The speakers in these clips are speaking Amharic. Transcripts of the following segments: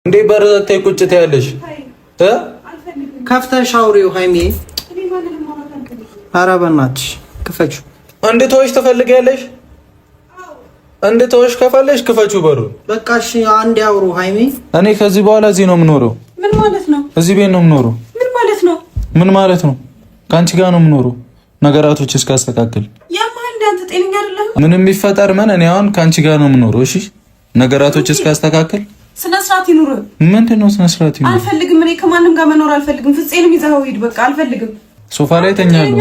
እንዴ በረተይ ቁጭ ትያለሽ ከፍተሽ አውሪው ሃይሚ። ኧረ በእናትሽ ክፈችው። እንድትወሽ ትፈልጊያለሽ? እንድትወሽ ከፈለሽ ክፈችው በሩ። በቃ እሺ አንዴ አውሩ ሃይሚ። እኔ ከዚህ በኋላ እዚህ ነው የምኖረው። ምን ማለት ነው? እዚህ ቤት ነው የምኖረው። ምን ማለት ነው? ምን ማለት ነው? ከአንቺ ጋር ነው የምኖረው ነገራቶች እስካስተካክል። ያማል አንተ ጤነኛ አይደለም። ምንም ቢፈጠር ምን እኔ አሁን ከአንቺ ጋር ነው የምኖረው። እሺ ነገራቶች እስካስተካክል ስነ ስርዓት ይኑር። ምንድነው ስነ ስርዓት ይኑር? አልፈልግም። እኔ ከማንም ጋር መኖር አልፈልግም። ፍፄንም ይዘኸው ሂድ። በቃ አልፈልግም። ሶፋ ላይ ተኛለሁ።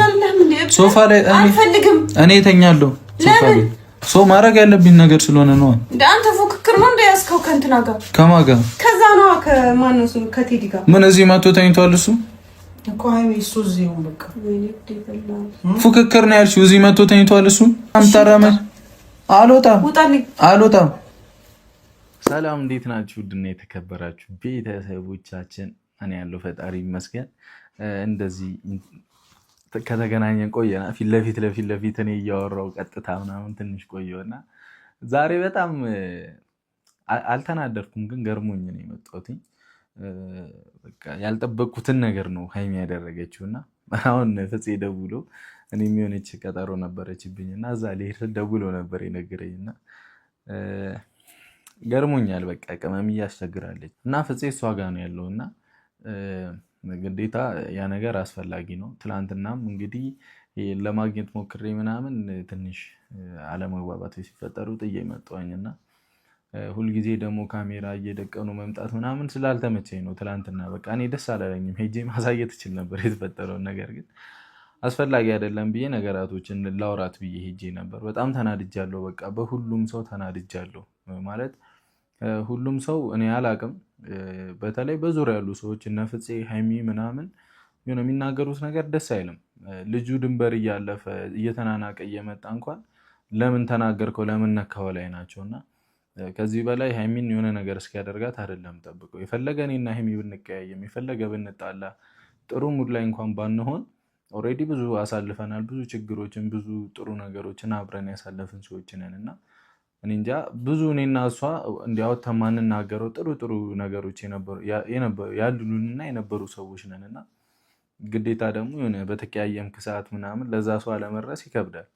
ሶፋ ላይ አልፈልግም። እኔ ተኛለሁ ሶፋ ላይ። ሶ ማድረግ ያለብኝ ነገር ስለሆነ ነው። አንተ ፉክክር ነው እንደያዝከው ከእንትና ጋር። ከማን ጋር? ከዛ ነው ከማነው ስሙ ከቴዲ ጋር። ምን እዚህ መጥቶ ተኝቷል እሱ እኮ ሃይሚ። እሱ እዚህ ነው በቃ ፉክክር ነው ያልሽው። እዚህ መጥቶ ተኝቷል እሱ። አምጣራመ አልወጣም አልወጣም። ሰላም እንዴት ናችሁ? ውድና የተከበራችሁ ቤተሰቦቻችን፣ እኔ ያለው ፈጣሪ ይመስገን። እንደዚህ ከተገናኘን ቆየና ፊት ለፊት እኔ እያወራው ቀጥታ ምናምን ትንሽ ቆየውና ዛሬ በጣም አልተናደርኩም፣ ግን ገርሞኝ ነው የመጣሁት። በቃ ያልጠበቅኩትን ነገር ነው ሃይሚ ያደረገችውና አሁን ፍፄ ደውሎ እኔ የሚሆነች ቀጠሮ ነበረችብኝና እዛ ልሄድ ደውሎ ነበር የነገረኝና ገርሞኛል። በቃ ቅመም እያስቸግራለች እና ፍፄ እሷ ጋር ነው ያለውና ግዴታ ያ ነገር አስፈላጊ ነው። ትላንትናም እንግዲህ ለማግኘት ሞክሬ ምናምን ትንሽ አለመግባባቶች ሲፈጠሩ ጥዬ መጣሁኝና ሁልጊዜ ደግሞ ካሜራ እየደቀኑ መምጣት ምናምን ስላልተመቸኝ ነው። ትላንትና በቃ እኔ ደስ አላለኝም። ሄጄ ማሳየት እችል ነበር የተፈጠረውን ነገር፣ ግን አስፈላጊ አይደለም ብዬ ነገራቶችን ላውራት ብዬ ሄጄ ነበር። በጣም ተናድጃለሁ። በቃ በሁሉም ሰው ተናድጃለሁ። ማለት ሁሉም ሰው እኔ አላቅም፣ በተለይ በዙሪያ ያሉ ሰዎች እነ ፍፄ ሃይሚ ምናምን የሚናገሩት ነገር ደስ አይልም። ልጁ ድንበር እያለፈ እየተናናቀ እየመጣ እንኳን ለምን ተናገርከው ለምን ነካው ላይ ናቸውና ከዚህ በላይ ሃይሚን የሆነ ነገር እስኪያደርጋት አይደለም ጠብቀው። የፈለገ እኔና ሃይሚ ብንቀያየም የፈለገ ብንጣላ ጥሩ ሙድ ላይ እንኳን ባንሆን ኦልሬዲ ብዙ አሳልፈናል። ብዙ ችግሮችን ብዙ ጥሩ ነገሮችን አብረን ያሳለፍን ሰዎች ነንና እኔ እንጃ ብዙ እኔና እሷ እንዲያወጣ ማንናገረው ጥሩ ነገሮች ያሉንና የነበሩ ሰዎች ነንና ግዴታ ደግሞ የሆነ በተቀያየምክ ሰዓት ምናምን ለዛ ሰው አለመድረስ ይከብዳል።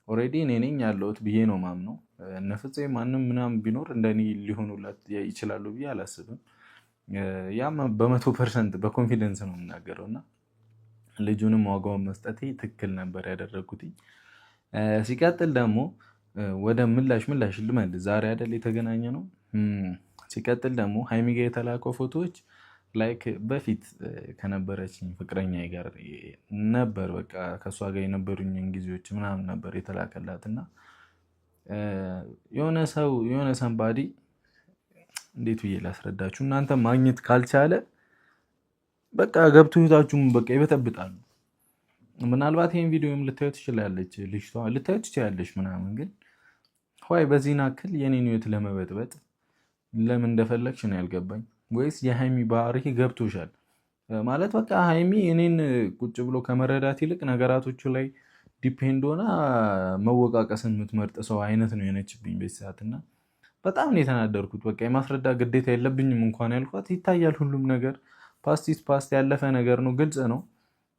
ኦልሬዲ እኔ ነኝ ያለሁት ብዬ ነው ማምነው። እነ ፍፄ ማንም ምናምን ቢኖር እንደኔ ሊሆኑላት ይችላሉ ብዬ አላስብም። ያም በ100% በኮንፊደንስ ነው የምናገረውና ልጁንም ዋጋውን መስጠቴ ትክክል ነበር ያደረኩት። ሲቀጥል ደግሞ ወደ ምላሽ ልመልስ። ዛሬ አይደል የተገናኘ ነው። ሲቀጥል ደግሞ ሃይሚ ጋር የተላከው ፎቶዎች ላይክ በፊት ከነበረችኝ ፍቅረኛ ጋር ነበር። በቃ ከእሷ ጋር የነበሩኝን ጊዜዎች ምናምን ነበር የተላከላትና የሆነ ሰንባዲ እንዴት ብዬ ላስረዳችሁ፣ እናንተ ማግኘት ካልቻለ በቃ ገብቶ ህይወታችሁን በቃ ይበጠብጣሉ። ምናልባት ይሄን ቪዲዮም ልታዩት ትችላለች፣ ልጅቷ ልታዩት ትችላለች ምናምን፣ ግን ሆይ በዚህን አክል የኔን ህይወት ለመበጥበጥ ለምን እንደፈለግሽ ነው ያልገባኝ። ወይስ የሃይሚ ባህሪ ገብቶሻል ማለት በቃ ሃይሚ እኔን ቁጭ ብሎ ከመረዳት ይልቅ ነገራቶቹ ላይ ዲፔንድ ሆና መወቃቀስን የምትመርጥ ሰው አይነት ነው የሆነችብኝ በሰዓትና በጣም ነው የተናደርኩት። በቃ የማስረዳ ግዴታ የለብኝም እንኳን ያልኳት ይታያል ሁሉም ነገር። ፓስት ያለፈ ነገር ነው፣ ግልጽ ነው።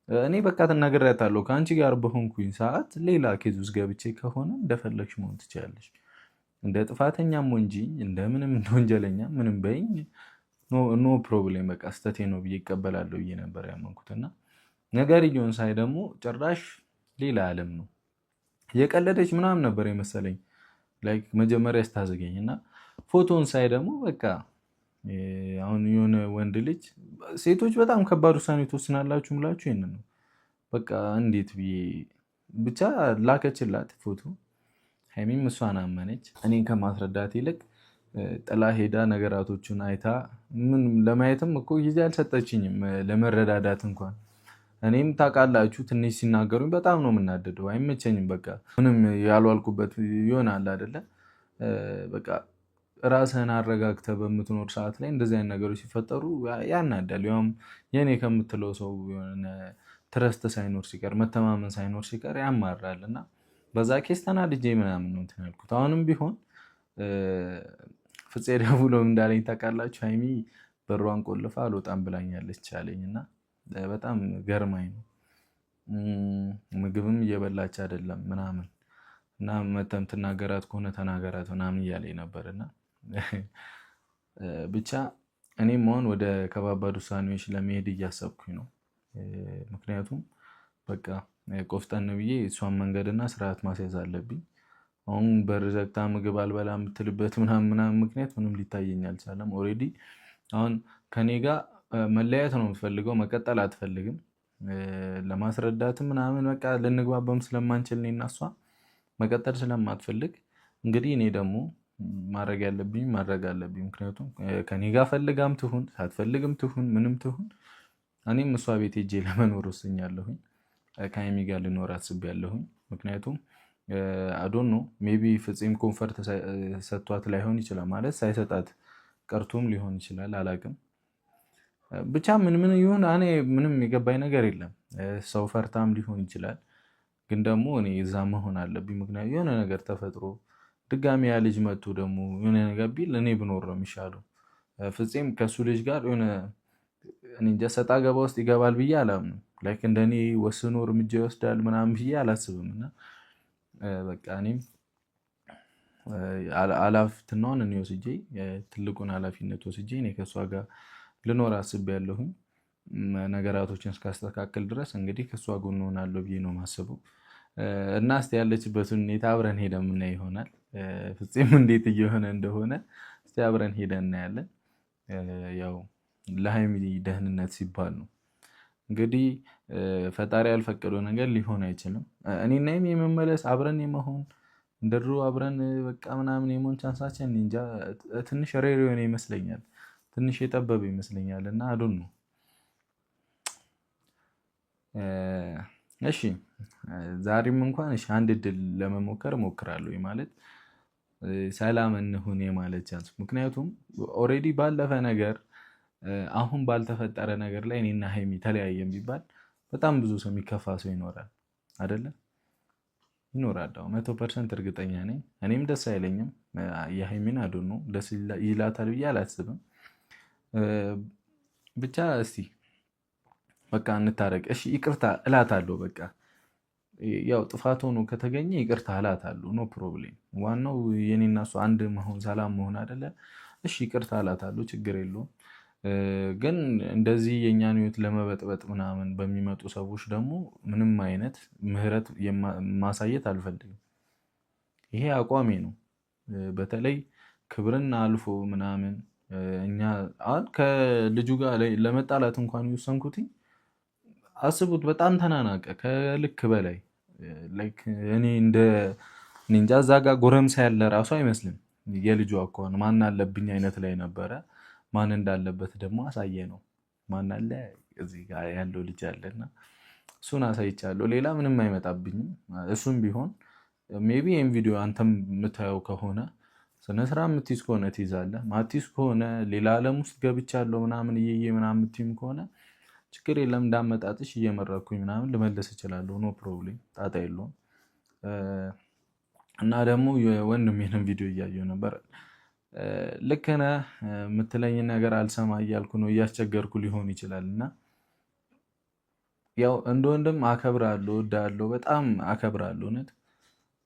እኔ በቃ ተናግሬያታለሁ። ከአንቺ ጋር በሆንኩኝ ሰዓት ሌላ ኬዝ ውስጥ ገብቼ ከሆነ እንደፈለግሽ መሆን ትችላለሽ፣ እንደ ጥፋተኛም እንጂ እንደምንም እንደ ወንጀለኛ ምንም በይኝ፣ ኖ ፕሮብሌም፣ በቃ ስተቴ ነው ብዬ ይቀበላለሁ ብዬ ነበር ያመንኩትና ነገርየውን ሳይ ደግሞ ጭራሽ ሌላ ዓለም ነው። የቀለደች ምናምን ነበር የመሰለኝ ላይክ መጀመሪያ ስታዘገኝና ፎቶን ሳይ ደግሞ በቃ አሁን የሆነ ወንድ ልጅ ሴቶች በጣም ከባድ ውሳኔ ትወስናላችሁ ምላችሁ ይሄንን ነው። በቃ እንዴት ብዬ ብቻ ላከችላት ፎቶ። ሃይሚም እሷን አመነች። እኔን ከማስረዳት ይልቅ ጥላ ሄዳ ነገራቶቹን አይታ ምን ለማየትም እኮ ጊዜ አልሰጠችኝም ለመረዳዳት እንኳን። እኔም ታውቃላችሁ ትንሽ ሲናገሩኝ በጣም ነው የምናደደው፣ አይመቸኝም። በቃ ምንም ያልዋልኩበት ይሆናል አይደለ? በቃ ራስህን አረጋግተህ በምትኖር ሰዓት ላይ እንደዚህ አይነት ነገሮች ሲፈጠሩ ያናዳል። ያውም የኔ ከምትለው ሰው የሆነ ትረስት ሳይኖር ሲቀር መተማመን ሳይኖር ሲቀር ያማራል። እና በዛ ኬስ ተናድጄ ምናምን ነው እንትን ያልኩት። አሁንም ቢሆን ፍፄ ደውሎ እንዳለኝ ታውቃላችሁ? ሀይሚ በሯን ቆልፋ አልወጣም ብላኛለች አለኝ እና በጣም ገርማኝ ነው። ምግብም እየበላች አይደለም ምናምን እና መተም ትናገራት ከሆነ ተናገራት ምናምን እያለኝ ነበር እና ብቻ እኔም አሁን ወደ ከባባድ ውሳኔዎች ለመሄድ እያሰብኩኝ ነው። ምክንያቱም በቃ ቆፍጠን ብዬ እሷን መንገድና ስርዓት ማስያዝ አለብኝ። አሁን በር ዘግታ ምግብ አልበላ የምትልበት ምናምን ምክንያት ምንም ሊታየኝ አልቻለም። ኦልሬዲ አሁን ከኔ ጋር መለያየት ነው የምትፈልገው፣ መቀጠል አትፈልግም። ለማስረዳትም ምናምን በቃ ልንግባባም ስለማንችል እኔና እሷ መቀጠል ስለማትፈልግ እንግዲህ እኔ ደግሞ ማድረግ ያለብኝ ማድረግ አለብኝ። ምክንያቱም ከኔ ጋር ፈልጋም ትሁን ሳትፈልግም ትሁን ምንም ትሁን እኔም እሷ ቤት ሄጄ ለመኖር ወስኛለሁኝ። ከሀይሚ ጋር ልኖር አስቤያለሁኝ። ምክንያቱም አዶን ነው ሜቢ ፍፄም ኮንፈርት ሰጥቷት ላይሆን ይችላል፣ ማለት ሳይሰጣት ቀርቶም ሊሆን ይችላል፣ አላቅም። ብቻ ምን ይሁን እኔ ምንም የገባኝ ነገር የለም። ሰው ፈርታም ሊሆን ይችላል፣ ግን ደግሞ እኔ እዛ መሆን አለብኝ። ምክንያቱም የሆነ ነገር ተፈጥሮ ድጋሚ ያ ልጅ መጥቶ ደግሞ የሆነ ነገር ቢል እኔ ብኖር ነው የሚሻለው። ፍፄም ከሱ ልጅ ጋር የሆነ እንጃ ሰጣ ገባ ውስጥ ይገባል ብዬ አላምንም። ላይክ እንደኔ ወስኖ እርምጃ ይወስዳል ምናምን ብዬ አላስብም። እና በቃ እኔም ኃላፊነቱን እኔ ወስጄ ትልቁን ኃላፊነት ወስጄ እኔ ከእሷ ጋር ልኖር አስቤያለሁኝ። ነገራቶችን እስካስተካከል ድረስ እንግዲህ ከእሷ ጎን ሆናለሁ ብዬ ነው የማስበው። እና እስኪ ያለችበትን ሁኔታ አብረን ሄደን የምናይ ይሆናል። ፍፄም እንዴት እየሆነ እንደሆነ እስኪ አብረን ሄደን እናያለን። ያው ለሀይሚ ደህንነት ሲባል ነው እንግዲህ ፈጣሪ ያልፈቀደው ነገር ሊሆን አይችልም። እኔና ሀይሚ የመመለስ አብረን የመሆን እንደ ድሮ አብረን በቃ ምናምን የመሆን ቻንሳችን እንጃ ትንሽ ሬር የሆነ ይመስለኛል፣ ትንሽ የጠበበ ይመስለኛል። እና አዶን ነው እሺ ዛሬም እንኳን እሺ አንድ እድል ለመሞከር እሞክራለሁ፣ ማለት ሰላም እንሁን ማለት ቻንስ። ምክንያቱም ኦልሬዲ ባለፈ ነገር አሁን ባልተፈጠረ ነገር ላይ እኔና ሀይሚ ተለያየን ቢባል በጣም ብዙ ሰው የሚከፋ ሰው ይኖራል አይደለ? ይኖራል። 100% እርግጠኛ ነኝ። እኔም ደስ አይለኝም። የሀይሚን አዶን ነው ደስ ይላታል ብዬ አላስብም። ብቻ እስቲ በቃ እንታረቅ። እሺ ይቅርታ እላታለሁ። በቃ ያው ጥፋት ሆኖ ከተገኘ ይቅርታ እላታለሁ። ኖ ፕሮብሌም። ዋናው የኔና እሱ አንድ መሆን ሰላም መሆን አይደለ? እሺ ይቅርታ እላታለሁ፣ ችግር የለውም። ግን እንደዚህ የእኛን ህይወት ለመበጥበጥ ምናምን በሚመጡ ሰዎች ደግሞ ምንም አይነት ምህረት ማሳየት አልፈልግም። ይሄ አቋሜ ነው። በተለይ ክብርና አልፎ ምናምን እኛ አሁን ከልጁ ጋር ለመጣላት እንኳን የወሰንኩትኝ አስቡት፣ በጣም ተናናቀ ከልክ በላይ። እኔ እንጃ እዛ ጋር ጎረምሳ ያለ ራሱ አይመስልም። የልጁ አኳኋን ማን አለብኝ አይነት ላይ ነበረ። ማን እንዳለበት ደግሞ አሳየ ነው። ማን አለ እዚህ ጋር ያለው ልጅ አለና እሱን አሳይቻለሁ። ሌላ ምንም አይመጣብኝም። እሱም ቢሆን ሜቢ ይህም ቪዲዮ አንተም የምታየው ከሆነ ስነስራ የምትይዝ ከሆነ ትይዛለህ፣ ማትይዝ ከሆነ ሌላ ዓለም ውስጥ ገብቻለሁ ምናምን እየየ ምናምን የምትይም ከሆነ ችግር የለም፣ እንዳመጣጥሽ እየመረኩኝ ምናምን ልመለስ እችላለሁ። ኖ ፕሮብሌም፣ ጣጣ የለውም። እና ደግሞ ወንድሜንም ቪዲዮ እያየሁ ነበር። ልክ ነህ የምትለኝ ነገር አልሰማ እያልኩ ነው፣ እያስቸገርኩ ሊሆን ይችላል። እና ያው እንደ ወንድም አከብራለሁ፣ እወዳለሁ፣ በጣም አከብራለሁ እውነት።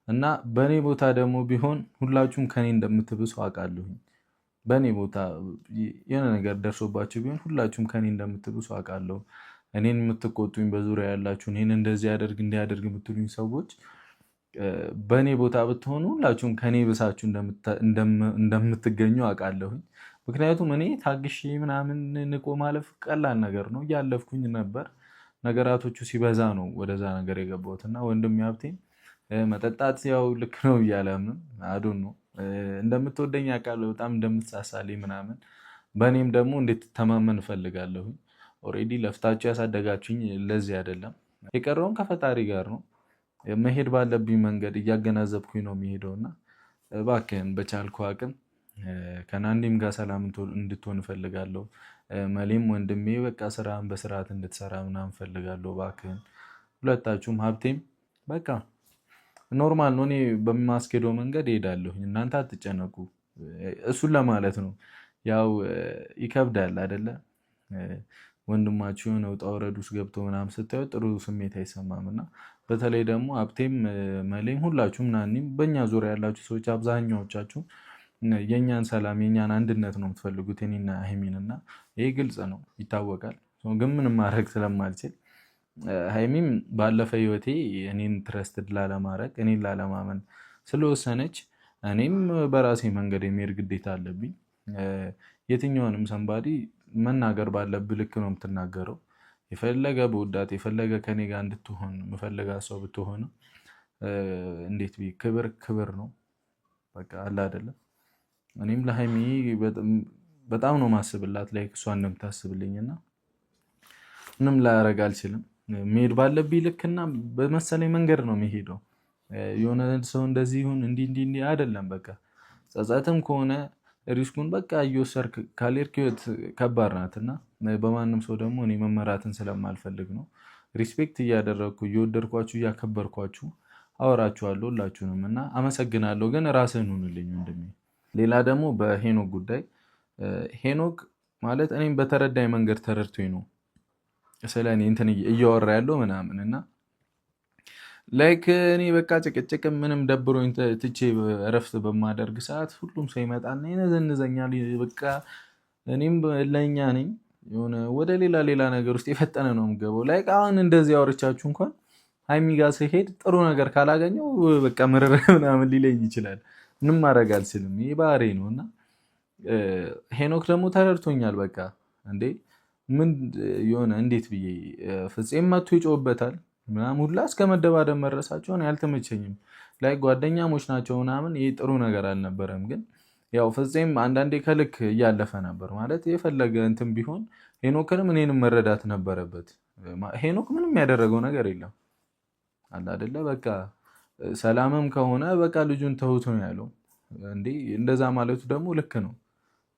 እና በእኔ ቦታ ደግሞ ቢሆን ሁላችሁም ከኔ እንደምትብሱ አውቃለሁኝ። በእኔ ቦታ የሆነ ነገር ደርሶባችሁ ቢሆን ሁላችሁም ከኔ እንደምትብሱ አውቃለሁ። እኔን የምትቆጡኝ በዙሪያ ያላችሁ እኔን እንደዚህ ያደርግ እንዲያደርግ የምትሉኝ ሰዎች በእኔ ቦታ ብትሆኑ ሁላችሁም ከኔ ብሳችሁ እንደምትገኙ አውቃለሁኝ። ምክንያቱም እኔ ታግሼ ምናምን ንቆ ማለፍ ቀላል ነገር ነው፣ እያለፍኩኝ ነበር። ነገራቶቹ ሲበዛ ነው ወደዛ ነገር የገባሁት። እና ወንድም ሀብቴን መጠጣት ያው ልክ ነው እያለምን አዶን ነው እንደምትወደኝ አውቃለሁ፣ በጣም እንደምትሳሳልኝ ምናምን። በእኔም ደግሞ እንድትተማመን እፈልጋለሁኝ። ኦልሬዲ ለፍታችሁ ያሳደጋችሁኝ ለዚህ አይደለም፣ የቀረውን ከፈጣሪ ጋር ነው። መሄድ ባለብኝ መንገድ እያገናዘብኩኝ ነው የሚሄደው። እና እባክህን በቻልኩ አቅም ከናንዲም ጋር ሰላም እንድትሆን እፈልጋለሁ። መሌም ወንድሜ በቃ ስራን በስርዓት እንድትሰራ ምናምን እፈልጋለሁ። እባክህን ሁለታችሁም፣ ሀብቴም በቃ ኖርማል ነው። እኔ በማስኬደው መንገድ እሄዳለሁ፣ እናንተ አትጨነቁ። እሱን ለማለት ነው። ያው ይከብዳል አይደለ? ወንድማችሁ የሆነ ውጣ ውረድ ውስጥ ገብቶ ምናምን ስታዩት ጥሩ ስሜት አይሰማም። እና በተለይ ደግሞ ሀብቴም መሌም ሁላችሁም ናኒም በእኛ ዙሪያ ያላችሁ ሰዎች አብዛኛዎቻችሁ የእኛን ሰላም የእኛን አንድነት ነው የምትፈልጉት እኔና ሀይሚን እና ይህ ግልጽ ነው ይታወቃል። ግን ምንም ማድረግ ስለማልችል ሀይሚም ባለፈ ህይወቴ እኔን ትረስትድ ላለማድረግ እኔን ላለማመን ስለወሰነች እኔም በራሴ መንገድ የሚሄድ ግዴታ አለብኝ። የትኛውንም ሰንባዲ መናገር ባለብህ ልክ ነው የምትናገረው። የፈለገ በውዳት የፈለገ ከኔ ጋር እንድትሆን የፈለጋ ሰው ብትሆንም እንዴት ክብር ክብር ነው በቃ አለ አይደለም። እኔም ለሀይሚ በጣም ነው ማስብላት ላይ እሷ እንደምታስብልኝና ምንም ላያረግ አልችልም። መሄድ ባለብኝ ልክና በመሰለኝ መንገድ ነው የሚሄደው። የሆነ ሰው እንደዚህ ይሁን እንዲህ አይደለም። በቃ ጸጸትም ከሆነ ሪስኩን በቃ እየወሰድክ ካልሄድክ ህይወት ከባድ ናት እና በማንም ሰው ደግሞ እኔ መመራትን ስለማልፈልግ ነው ሪስፔክት እያደረግኩ እየወደድኳችሁ እያከበርኳችሁ አወራችኋለሁ ሁላችሁንም እና አመሰግናለሁ። ግን ራስህን ሁንልኝ ወንድሜ። ሌላ ደግሞ በሄኖክ ጉዳይ ሄኖክ ማለት እኔም በተረዳኝ መንገድ ተረድቶኝ ነው ስለ እኔ እንትን እያወራ ያለው ምናምን እና ላይክ እኔ በቃ ጭቅጭቅም ምንም ደብሮኝ ትቼ እረፍት በማደርግ ሰዓት ሁሉም ሰው ይመጣና ይነዘንዘኛል። በቃ እኔም ለእኛ ነኝ የሆነ ወደ ሌላ ነገር ውስጥ የፈጠነ ነው የምገባው። ላይክ አሁን እንደዚህ አውርቻችሁ እንኳን ሀይሚ ጋር ስሄድ ጥሩ ነገር ካላገኘው በቃ ምርር ምናምን ሊለኝ ይችላል። ምንም ማድረግ አልችልም። ይህ ባህሪ ነው እና ሄኖክ ደግሞ ተረድቶኛል። በቃ እንዴ ምን የሆነ እንዴት ብዬ ፍፄም መቶ ይጮህበታል ምናምን ሁላ እስከ መደባደብ መድረሳቸውን ያልተመቸኝም ላይ ጓደኛሞች ናቸው ምናምን ይህ ጥሩ ነገር አልነበረም። ግን ያው ፍፄም አንዳንዴ ከልክ እያለፈ ነበር ማለት የፈለገ እንትን ቢሆን ሄኖክንም እኔንም መረዳት ነበረበት። ሄኖክ ምንም ያደረገው ነገር የለም አለ አይደለ? በቃ ሰላምም ከሆነ በቃ ልጁን ተውት ነው ያለው። እንዴ እንደዛ ማለቱ ደግሞ ልክ ነው።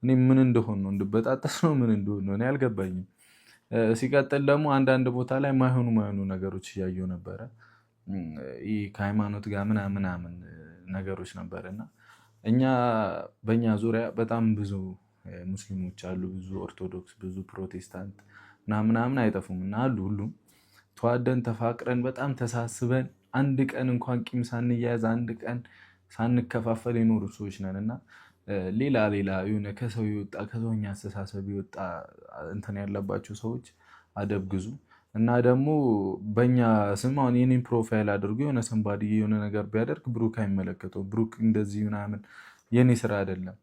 እኔ ምን እንደሆን ነው እንድበጣጠስ ነው ምን እንደሆን ነው እኔ አልገባኝም። ሲቀጥል ደግሞ አንዳንድ ቦታ ላይ ማይሆኑ ነገሮች እያየሁ ነበረ። ይህ ከሃይማኖት ጋር ምናምን ነገሮች ነበረ እና በእኛ ዙሪያ በጣም ብዙ ሙስሊሞች አሉ፣ ብዙ ኦርቶዶክስ፣ ብዙ ፕሮቴስታንት ምናምን አይጠፉም እና አሉ ሁሉም ተዋደን ተፋቅረን በጣም ተሳስበን አንድ ቀን እንኳን ቂም ሳንያያዝ አንድ ቀን ሳንከፋፈል የኖሩ ሰዎች ነን እና ሌላ የሆነ ከሰው የወጣ ከሰውኛ አስተሳሰብ የወጣ እንትን ያለባቸው ሰዎች አደብ ግዙ። እና ደግሞ በእኛ ስም አሁን የኔን ፕሮፋይል አድርጎ የሆነ ሰንባዲ የሆነ ነገር ቢያደርግ ብሩክ አይመለከተው። ብሩክ እንደዚህ ምናምን የኔ ስራ አይደለም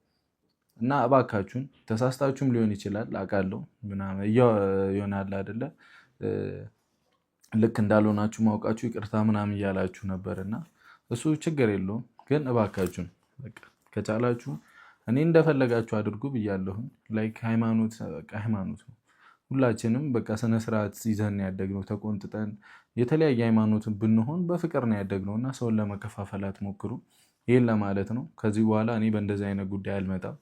እና እባካችሁን ተሳስታችሁም ሊሆን ይችላል አውቃለሁ ምናምን ይሆናል አይደለ? ልክ እንዳልሆናችሁ ማውቃችሁ ይቅርታ ምናምን እያላችሁ ነበር እና እሱ ችግር የለውም። ግን እባካችሁን በቃ ከቻላችሁ እኔ እንደፈለጋችሁ አድርጉ ብያለሁኝ። ላይክ ሃይማኖት ነው። ሁላችንም በቃ ስነስርዓት ይዘን ያደግነው ተቆንጥጠን የተለያየ ሃይማኖትን ብንሆን በፍቅር ነው ያደግነው እና ሰውን ለመከፋፈል አትሞክሩ። ይህን ለማለት ነው። ከዚህ በኋላ እኔ በእንደዚህ አይነት ጉዳይ አልመጣም፣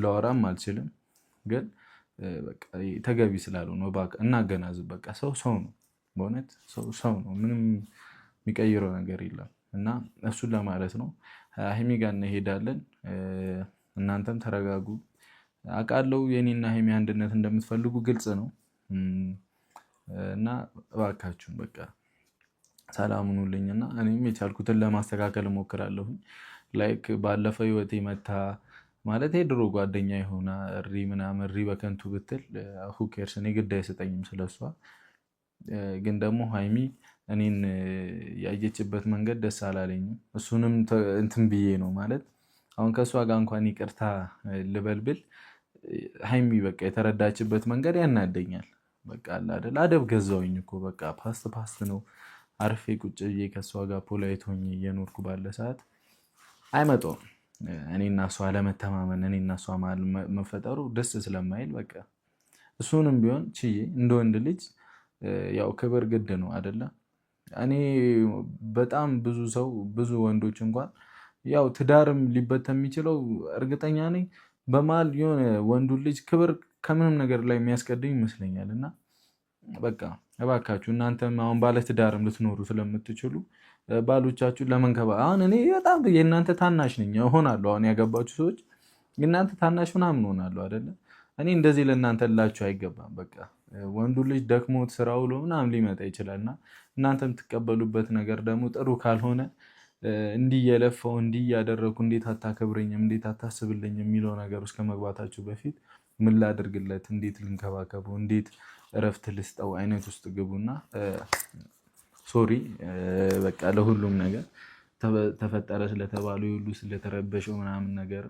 ለወራም አልችልም። ግን ተገቢ ስላልሆነ እናገናዝብ። በቃ ሰው ነው፣ በእውነት ሰው ነው። ምንም የሚቀይረው ነገር የለም እና እሱን ለማለት ነው። ሀይሚ ጋር እንሄዳለን። እናንተም ተረጋጉ። አውቃለሁ የኔና ሀይሚ አንድነት እንደምትፈልጉ ግልጽ ነው እና እባካችሁን በቃ ሰላም ሁኑልኝና እኔም የቻልኩትን ለማስተካከል እሞክራለሁኝ። ላይክ ባለፈው ህይወቴ መታ ማለት የድሮ ጓደኛ የሆነ እሪ በከንቱ ብትል ሁኬርስ እኔ ግድ አይሰጠኝም ስለሷ። ግን ደግሞ ሀይሚ እኔን ያየችበት መንገድ ደስ አላለኝም። እሱንም እንትን ብዬ ነው ማለት አሁን ከእሷ ጋር እንኳን ይቅርታ ልበልብል ሀይሚ በቃ የተረዳችበት መንገድ ያናደኛል። በቃ አይደል አደብ ገዛውኝ እኮ በቃ ፓስት ነው። አርፌ ቁጭ ብዬ ከእሷ ጋር ፖላይት ሆኜ እየኖርኩ ባለ ሰዓት አይመጣውም። እኔና እሷ አለመተማመን እኔና እሷ መሀል መፈጠሩ ደስ ስለማይል በቃ እሱንም ቢሆን ችዬ እንደ ወንድ ልጅ ያው ክብር ግድ ነው አይደለ? እኔ በጣም ብዙ ወንዶች እንኳን ያው ትዳርም ሊበተን የሚችለው እርግጠኛ ነኝ በመሀል የሆነ ወንዱ ልጅ ክብር ከምንም ነገር ላይ የሚያስቀድም ይመስለኛል። እና በቃ እባካችሁ እናንተም አሁን ባለትዳርም ልትኖሩ ስለምትችሉ ባሎቻችሁን ለመንከባ አሁን እኔ በጣም የእናንተ ታናሽ ነኝ እሆናለሁ። አሁን ያገባችሁ ሰዎች የእናንተ ታናሽ ምናምን እሆናለሁ አይደለ? እኔ እንደዚህ ለእናንተ ልላችሁ አይገባም። በቃ ወንዱ ልጅ ደክሞት ስራ ውሎ ምናምን ሊመጣ ይችላል እና እናንተ የምትቀበሉበት ነገር ደግሞ ጥሩ ካልሆነ እንዲህ እየለፋው እንዲህ እያደረግኩ እንዴት አታከብረኝም እንዴት አታስብልኝም የሚለው ነገር ውስጥ ከመግባታችሁ በፊት ምን ላድርግለት፣ እንዴት ልንከባከቡ፣ እንዴት እረፍት ልስጠው አይነት ውስጥ ግቡና ሶሪ በቃ ለሁሉም ነገር ተፈጠረ ስለተባሉ ሁሉ ስለተረበሸው ምናምን ነገር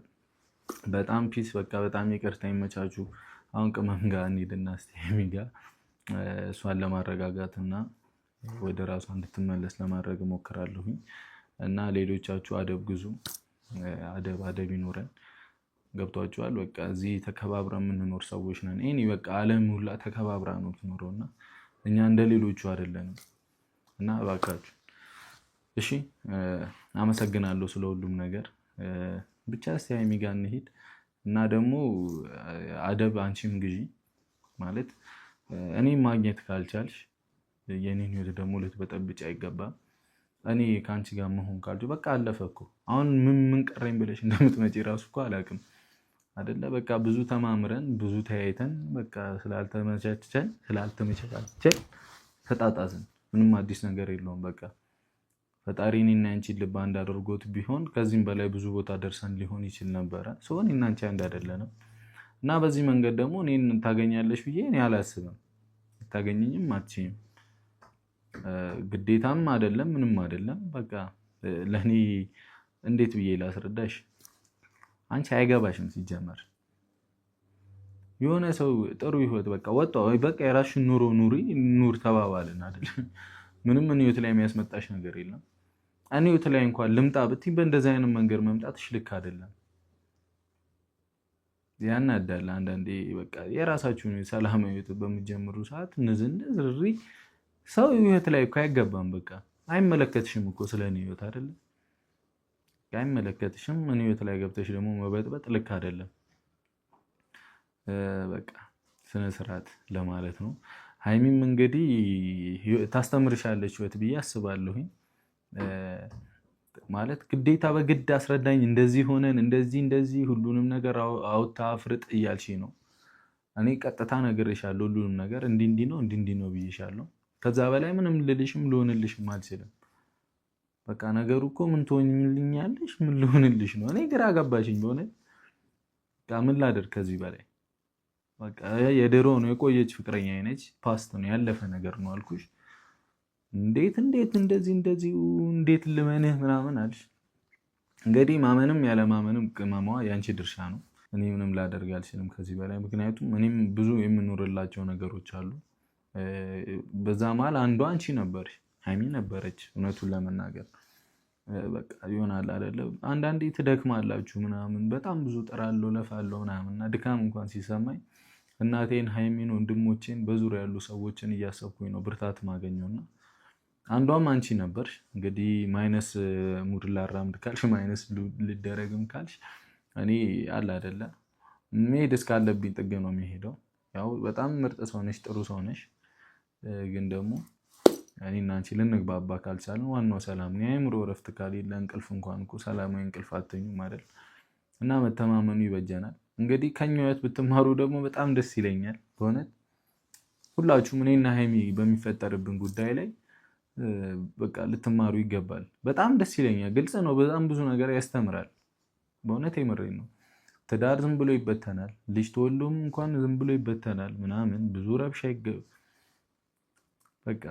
በጣም ፒስ በቃ በጣም ይቅርታ ይመቻችሁ። አሁን ቅመም ጋር እንሂድና እስቲ ሀይሚ ጋር እሷን ለማረጋጋትና ወደ ራሷ እንድትመለስ ለማድረግ እሞክራለሁኝ እና ሌሎቻችሁ አደብ ግዙ፣ አደብ ይኖረን። ገብቷችኋል? በቃ እዚህ ተከባብረ የምንኖር ሰዎች ነን። ይሄኔ በቃ ዓለም ሁላ ተከባብራ ነው ትኖረውና እኛ እንደ ሌሎቹ አይደለንም እና እባካችሁ እሺ። አመሰግናለሁ ስለ ሁሉም ነገር። ብቻ እስቲ ሀይሚ ጋር እንሂድ እና ደግሞ አደብ አንቺም ግዢ ማለት እኔም ማግኘት ካልቻልሽ የኔን ህይወት ደግሞ ልትበጠብጭ አይገባም። እኔ ከአንቺ ጋር መሆን ካልኩ በቃ አለፈ እኮ። አሁን ምን ቀረኝ ብለሽ እንደምትመጪ ራሱ እኮ አላውቅም አይደለ? በቃ ብዙ ተማምረን ብዙ ተያይተን በቃ ስላልተመቻቸን ተጣጣዝን። ምንም አዲስ ነገር የለውም። በቃ ፈጣሪ እኔና አንቺን ልብ አንድ አድርጎት ቢሆን ከዚህም በላይ ብዙ ቦታ ደርሰን ሊሆን ይችል ነበረ። ሰው እኔና አንቺ አንድ አይደለንም እና በዚህ መንገድ ደግሞ እኔን ታገኛለሽ ብዬ እኔ አላስብም። ታገኘኝም አትችይም። ግዴታም አይደለም ምንም አይደለም። በቃ ለኔ እንዴት ብዬ ላስረዳሽ? አንቺ አይገባሽም ሲጀመር። የሆነ ሰው ጥሩ ህይወት በቃ ወጣው በቃ የራስሽን ኑሮ ኑር ተባባልን አይደል? ምንም እኔ ህይወት ላይ የሚያስመጣሽ ነገር የለም። እኔ ህይወት ላይ እንኳን ልምጣ ብትይ በእንደዚህ አይነት መንገድ መምጣትሽ ልክ አይደለም። ያናዳል አንዳንዴ። በቃ የራሳችሁን ሰላማዊ ህይወት በምትጀምሩ ሰዓት ንዝንዝ ሰው ህይወት ላይ እኮ አይገባም። በቃ አይመለከትሽም እኮ ስለ እኔ ህይወት አይደለም አይመለከትሽም። እኔ ህይወት ላይ ገብተሽ ደግሞ መበጥበጥ ልክ አይደለም። በቃ ስነ ስርዓት ለማለት ነው። ሀይሚም እንግዲህ ታስተምርሻለች ህይወት ብዬ አስባለሁኝ። ማለት ግዴታ በግድ አስረዳኝ እንደዚህ ሆነን እንደዚህ ሁሉንም ነገር አውታ ፍርጥ እያልሽ ነው። እኔ ቀጥታ ነግሬሻለሁ ሁሉንም ነገር እንዲህ ነው ብዬሻለሁ። ከዛ በላይ ምንም ልልሽም ልሆንልሽም አልችልም። በቃ ነገሩ እኮ ምን ትሆኝልኛለሽ ምን ልሆንልሽ ነው? እኔ ግራ ገባሽኝ በሆነ በቃ ምን ላደርግ ከዚህ በላይ በቃ የድሮ ነው የቆየች ፍቅረኛ ነች። ፓስት ነው ያለፈ ነገር ነው አልኩሽ። እንዴት እንደዚህ እንዴት ልመንህ ምናምን አልሽ። እንግዲህ ማመንም ያለማመንም ቅመሟ ያንቺ ድርሻ ነው። እኔ ምንም ላደርግ አልችልም ከዚህ በላይ። ምክንያቱም እኔም ብዙ የምኖርላቸው ነገሮች አሉ። በዛ መሀል አንዷ አንቺ ነበርሽ፣ ሀይሚ ነበረች። እውነቱን ለመናገር በቃ ይሆናል አይደለ? አንዳንዴ ትደክማላችሁ ምናምን። በጣም ብዙ ጥራለሁ ለፋለሁ ምናምን እና ድካም እንኳን ሲሰማኝ እናቴን፣ ሀይሚን፣ ወንድሞቼን በዙሪያ ያሉ ሰዎችን እያሰብኩኝ ነው ብርታት ማገኘውና አንዷም አንቺ ነበርሽ። እንግዲህ ማይነስ ሙድ ላራምድ ካልሽ ማይነስ ልደረግም ካልሽ እኔ አለ አይደለ መሄድ እስካለብኝ ጥግ ነው የሚሄደው። ያው በጣም ምርጥ ሰው ነሽ፣ ጥሩ ሰው ነሽ። ግን ደግሞ እኔና አንቺ ልንግባባ ካልቻልን ዋናው ሰላም ነው። የአእምሮ እረፍት ካሌለ እንቅልፍ እንኳን እኮ ሰላማዊ እንቅልፍ አትተኙም አይደል? እና መተማመኑ ይበጀናል። እንግዲህ ከኛ ህይወት ብትማሩ ደግሞ በጣም ደስ ይለኛል በእውነት ሁላችሁም። እኔና ሀይሚ በሚፈጠርብን ጉዳይ ላይ በቃ ልትማሩ ይገባል። በጣም ደስ ይለኛል። ግልጽ ነው፣ በጣም ብዙ ነገር ያስተምራል። በእውነት የምሬን ነው። ትዳር ዝም ብሎ ይበተናል። ልጅ ተወልዶም እንኳን ዝም ብሎ ይበተናል ምናምን። ብዙ ረብሻ በቃ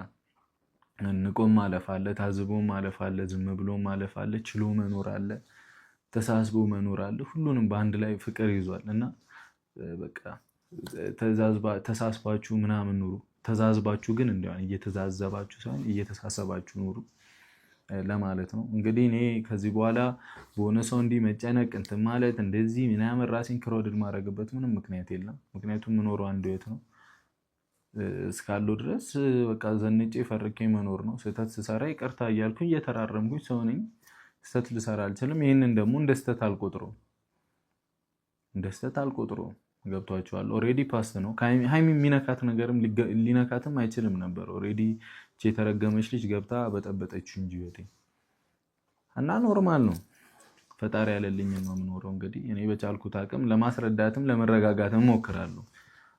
ንቆም ማለፍ አለ፣ ታዝቦ ማለፍ አለ፣ ዝም ብሎ ማለፍ አለ፣ ችሎ መኖር አለ፣ ተሳስቦ መኖር አለ። ሁሉንም በአንድ ላይ ፍቅር ይዟል እና በቃ ተሳስባችሁ ምናምን ኑሩ። ተዛዝባችሁ ግን እንዲያው እየተዛዘባችሁ ሳይሆን እየተሳሰባችሁ ኑሩ ለማለት ነው። እንግዲህ እኔ ከዚህ በኋላ በሆነ ሰው እንዲህ መጨነቅ እንትን ማለት እንደዚህ ምናምን ራሴን ክሮድድ ማድረግበት ምንም ምክንያት የለም። ምክንያቱም የምኖረው አንድ ህይወት ነው። እስካለው ድረስ በቃ ዘንጬ ፈርኬ መኖር ነው። ስህተት ስሰራ ይቅርታ እያልኩኝ እየተራረምኩኝ ሰው ነኝ። ስህተት ልሰራ አልችልም። ይህንን ደግሞ እንደ ስህተት አልቆጥረውም። ገብቷችኋል። ኦሬዲ ፓስት ነው። ሃይሚ የሚነካት ነገርም ሊነካትም አይችልም ነበር። ኦሬዲ የተረገመች ልጅ ገብታ በጠበጠችው እንጂ ወቴ እና ኖርማል ነው። ፈጣሪ ያለልኝ ነው የምኖረው። እንግዲህ እኔ በቻልኩት አቅም ለማስረዳትም ለመረጋጋትም ሞክራለሁ።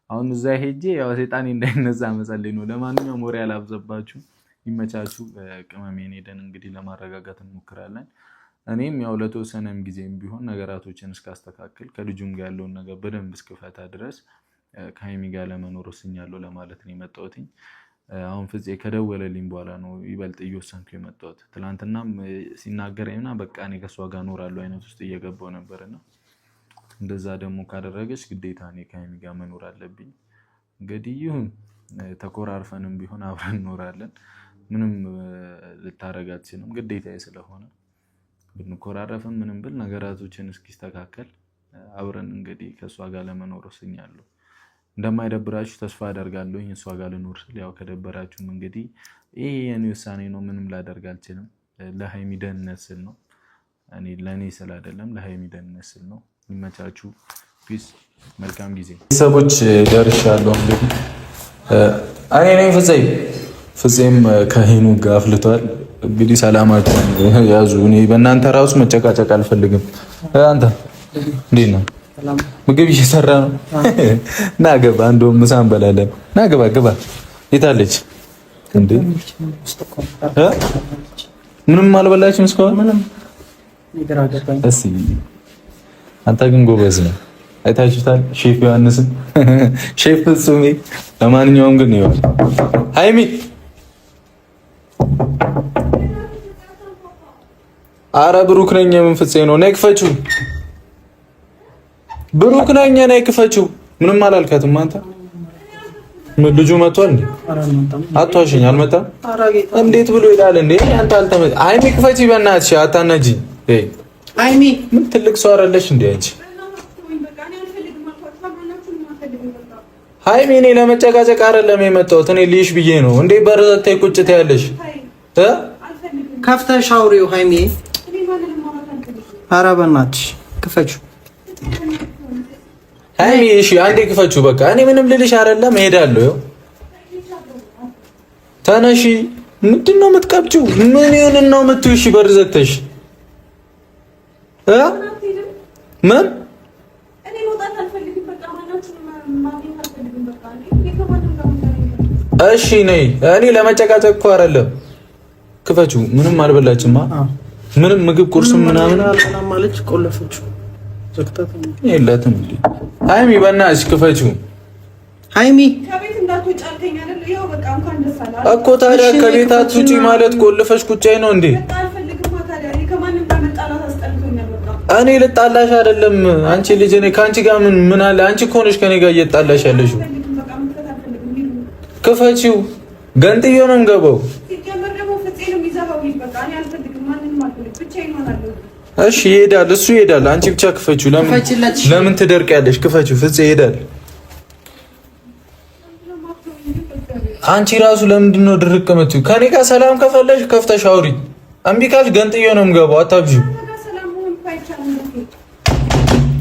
አሁን እዛ ሄጄ ያው ሰይጣኔ እንዳይነሳ መጸለይ ነው። ለማንኛውም ወሬ አላብዛባችሁ፣ ይመቻችሁ። ቅመሜን ሄደን እንግዲህ ለማረጋጋት እንሞክራለን። እኔም ያው ለተወሰነም ጊዜም ቢሆን ነገራቶችን እስካስተካክል ከልጁም ጋር ያለውን ነገር በደንብ እስክፈታ ድረስ ከሃይሚ ጋር ለመኖር ወስኛለሁ ለማለት ነው የመጣሁት። አሁን ፍፄ ከደወለልኝ በኋላ ነው ይበልጥ እየወሰንኩ የመጣሁት። ትናንትናም ሲናገረኝና በቃ እኔ ከሷ ጋር እኖራለሁ አይነት ውስጥ እየገባው ነበርና እንደዛ ደግሞ ካደረገች ግዴታ እኔ ከሃይሚ ጋር መኖር አለብኝ። እንግዲህ ይሁን ተኮራርፈንም ቢሆን አብረን እኖራለን። ምንም ልታረግ አትችልም፣ ግዴታዬ ስለሆነ ብንኮራረፍም ምንም ብል ነገራቶችን እስኪስተካከል አብረን እንግዲህ ከሷ ጋር ለመኖር ወስኛለሁ። እንደማይደብራችሁ ተስፋ አደርጋለሁ። እሷ ጋር ልኖር ስል ያው ከደበራችሁም እንግዲህ ይሄ የኔ ውሳኔ ነው። ምንም ላደርግ አልችልም። ለሃይሚ ደህንነት ስል ነው። እኔ ለኔ ስል አይደለም፣ ለሃይሚ ደህንነት ስል ነው። ይመቻችሁ። ፒስ። መልካም ጊዜ። ሰዎች ደርሻለሁ። እንግዲህ እኔ ነኝ ፍፄም ከሄኑ ጋር አፍልቷል። እንግዲህ ሰላማችሁን ያዙ። እኔ በእናንተ ራሱ መጨቃጨቅ አልፈልግም። አንተ እንዴት ነው? ምግብ እየሰራ ነው። ና ገባ፣ እንደውም ምሳ እንበላለን። ና ገባ ገባ። የታለች እንዴ? ምንም አልበላችም እስካሁን? ምንም እስኪ አንተ ግን ጎበዝ ነው። አይታችሁታል ሼፍ ዮሐንስን፣ ሼፍ ፍጹሜ። ለማንኛውም ግን ይኸው ሃይሚ አረ ብሩክ ነኝ። ምን ፍፄ ነው? ነይ ክፈችው። ብሩክ ነኝ፣ ነይ ክፈችው። ምንም አላልካትም አንተ። ልጁ መጥቷል እንዴ? አትዋሽኝ። አልመጣም። እንዴት ብሎ ይላል እንዴ? አንተ አልተመጣ። ሃይሚ ክፈቺ በእናትሽ፣ አታናጂ። ሃይሚ ምን ትልቅ ሰው አይደለሽ እንዴ አንቺ? ሃይሚ እኔ ለመጨቃጨቅ አይደለም የመጣሁት። እኔ ልይሽ ብዬ ነው እንዴ? በረዘተይ ቁጭ ትያለሽ ከፍተሽ አውሪው ሃይሚ። ኧረ በእናትሽ ክፈችው ሃይሚ። እሺ አንዴ ክፈችው በቃ። እኔ ምንም ልልሽ አይደለም፣ እሄዳለሁ። ተነሺ። ምንድን ነው የምትቀብጪው? ምን ይሁን ነው የምትይው? እሺ በር ዘግተሽ ምን? እሺ ነይ። እኔ ለመጨቃጨቅ እኮ አይደለም። ክፈችው። ምንም አልበላችማ። ምንም ምግብ ቁርስም ምናምን አልበላም ማለች። ቆለፈችው ዘግታት የላትም እንዴ? ሃይሚ በእናትሽ ክፈችው። ሃይሚ ከቤት እንዳትወጪ አልከኝ አይደል? ይኸው በቃ እንኳን ደስ አለ እኮ። ታዲያ ከቤት አትውጪ ማለት ቆልፈሽ ቁጭ ነው እንዴ? እኔ ልጣላሽ አይደለም አንቺ ልጅ። እኔ ከአንቺ ጋር ምን አለ? አንቺ እኮ ነሽ ከኔ ጋር እየጣላሽ ያለሽው። ክፈቺው። ገንጥዮ ነው የምገባው። እሺ ይሄዳል፣ እሱ ይሄዳል። አንቺ ብቻ ክፈቺው። ለምን ትደርቂያለሽ? ክፈቺው። ፍፄ ይሄዳል። አንቺ ራሱ ለምንድን ነው ድርቅ የምትይው? ከኔ ጋር ሰላም ከፈለሽ ከፍተሽ አውሪ። እምቢ ካልሽ ገንጥዮ ነው የምገባው። አታብዢው።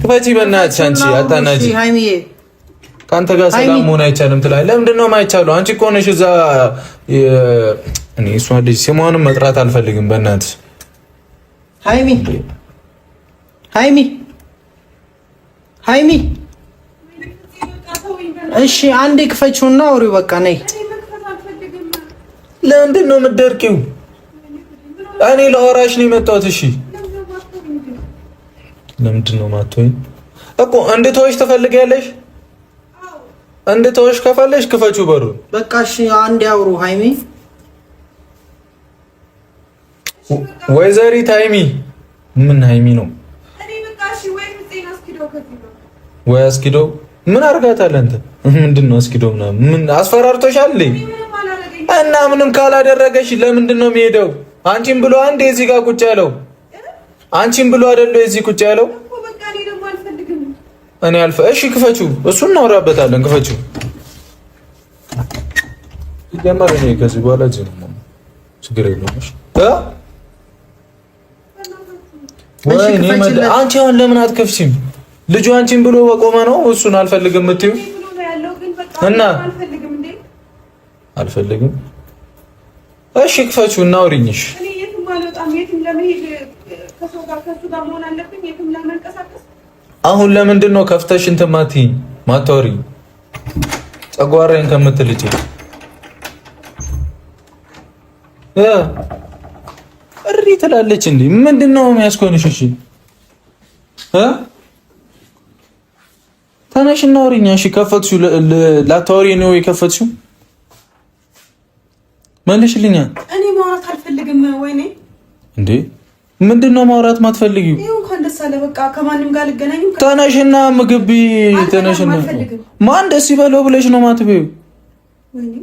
ክፈቺ በእናትሽ። አንቺ አታናጂ። ከአንተ ጋር ሰላም መሆን አይቻልም ትላለህ። ለምንድን ነው የማይቻለው? አንቺ እኮ ነሽ እዛ። እኔ እሷ ልጅ ስሟንም መጥራት አልፈልግም። በእናትሽ ሃይሚ ሃይሚ ሃይሚ። እሺ አንዴ ክፈችውና አውሪው በቃ። ነይ። ለምንድን ነው የምትደርቂው? እኔ ለወራሽ ነው የመጣሁት። እሺ ለምንድን ነው ማትወኝ እኮ? እንድትወሽ ትፈልጊያለሽ? እንድትወሽ ከፈለሽ ክፈችው በሩን በቃ። እሺ አንዴ አውሩ ሃይሚ። ወይዘሪት ሃይሚ። ምን ሃይሚ ነው? ወይ አስኪዶ። ምን አርጋታለህ አንተ? ምንድን ነው አስኪዶ ምናምን? ምን አስፈራርቶሻል እና ምንም ካላደረገሽ ለምንድን ነው የሚሄደው? አንቺን ብሎ አንዴ እዚህ ጋር ቁጭ ያለው አንቺን ብሎ አይደለ እዚህ ቁጭ ያለው? እኔ አልፈ እሺ ክፈችው። እሱን እናወራበታለን። ክፈችው። ይጀምር። እኔ ከዚህ በኋላ እዚህ ነው ችግር የለውም። እሺ ወይ አንቺ አሁን ለምን አትከፍቺም? ልጁ አንቺን ብሎ በቆመ ነው እሱን አልፈልግም የምትይው እና አልፈልግም። እሺ ክፈቹ እና አውሪኝሽ። እኔ የትም አልወጣም። የትም ለመሄድ ከሱ ጋር መሆን አለብኝ። የትም ለመንቀሳቀስ አሁን ለምንድን ነው ከፍተሽ እንትን ማትይኝ ማታወሪኝ? ጨጓራዬን ከምትልጪ እሪ ትላለች እንዴ? ምንድን ነው የሚያስኮንሽ? እሺ ተነሽና አውሪኝ። እሺ ከፈትሽው ላታወሪ ነው የከፈትሽው? መልሽልኛ። እኔ ማውራት አልፈልግም። ወይኔ እንዴ ምንድነው ማውራት ማትፈልጊው? ይሁን እንኳን ደስ አለ። በቃ ከማንም ጋር ልገናኝም። ተነሽና ምግብ ተነሽና። ማን ደስ ይበለው ብለሽ ነው ማትበይው? ወይኔ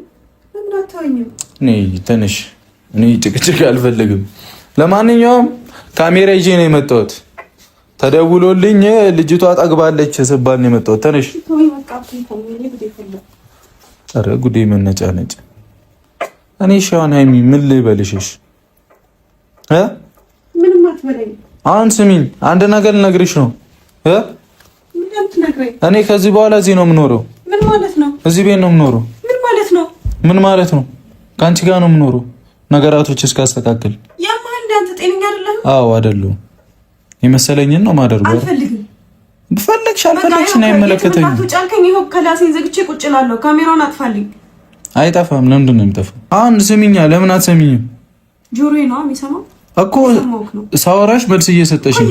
ለምን አታወኝም? ነይ ተነሽ። እኔ ጭቅጭቅ አልፈልግም። ለማንኛውም ካሜራ ይዤ ነው የመጣሁት። ተደውሎልኝ ልጅቷ ጠግባለች ስባል ነው የመጣሁት። ተነሽ። ኧረ ጉዴ መነጫነጭ። እኔ ሻውን ሃይሚ ምን ልበልሽሽ? ምንም አትበለኝ። አሁን ስሚኝ፣ አንድ ነገር ልነግርሽ ነው። እኔ ከዚህ በኋላ እዚህ ነው የምኖረው። ምን ማለት ነው? እዚህ ቤት ነው የምኖረው። ምን ማለት ነው? ምን ማለት ነው? ከአንቺ ጋር ነው የምኖረው ነገራቶች እስካስተካክል። ያማ እንደ አንተ ጤነኛ አይደለም። አዎ አይደለም። የመሰለኝን ነው ማደርገው። አልፈልግም። ብፈልግሽ አልፈልግሽ ነው አይመለከተኝም። ጫልከኝ። ይኸው ከላሴን ዘግቼ ቁጭ እላለሁ። ካሜራውን አጥፋልኝ። አይጠፋም። ለምንድን ነው የሚጠፋው? አሁን ስሚኛ። ለምን አትሰሚኝም? ጆሮዬ ነው የሚሰማው እኮ ሳወራሽ መልስ እየሰጠሽኝ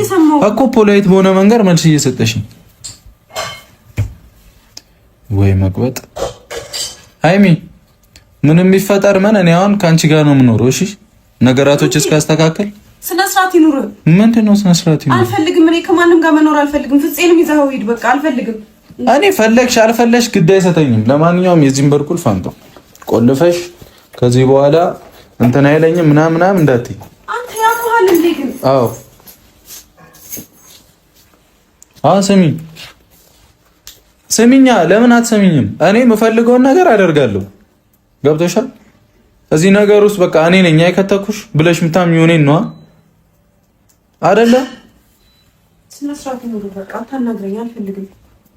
እኮ ፖላይት በሆነ መንገድ መልስ እየሰጠሽኝ። ወይ መቅበጥ። ሃይሚ ምንም የሚፈጠር ምን እኔ አሁን ከአንቺ ጋር ነው የምኖረው። እሺ ነገራቶች እስካስተካከል ስነ ስርዓት ይኑር። ምንድን ነው ስነ ስርዓት ይኑር? አልፈልግም። እኔ ከማንም ጋር መኖር አልፈልግም። ፍፄንም ይዘኸው ሂድ። በቃ አልፈልግም። እኔ ፈለግሽ አልፈለግሽ ግድ አይሰጠኝም። ለማንኛውም የዚህን በርኩል ፋንቶ ቆልፈሽ ከዚህ በኋላ እንትን አይለኝም ምናምን እንዳትይ። አንተ ያመሃል እንዴ ግን? አዎ ስሚኝ ስሚኛ። ለምን አትሰሚኝም? እኔ የምፈልገውን ነገር አደርጋለሁ። ገብቶሻል? እዚህ ነገር ውስጥ በቃ እኔ ነኝ አይከተኩሽ ብለሽ ምታምኚው እኔን ነዋ አይደለ? ስነ ስርዓት ነው። በቃ አታናግረኝ። አልፈልግም።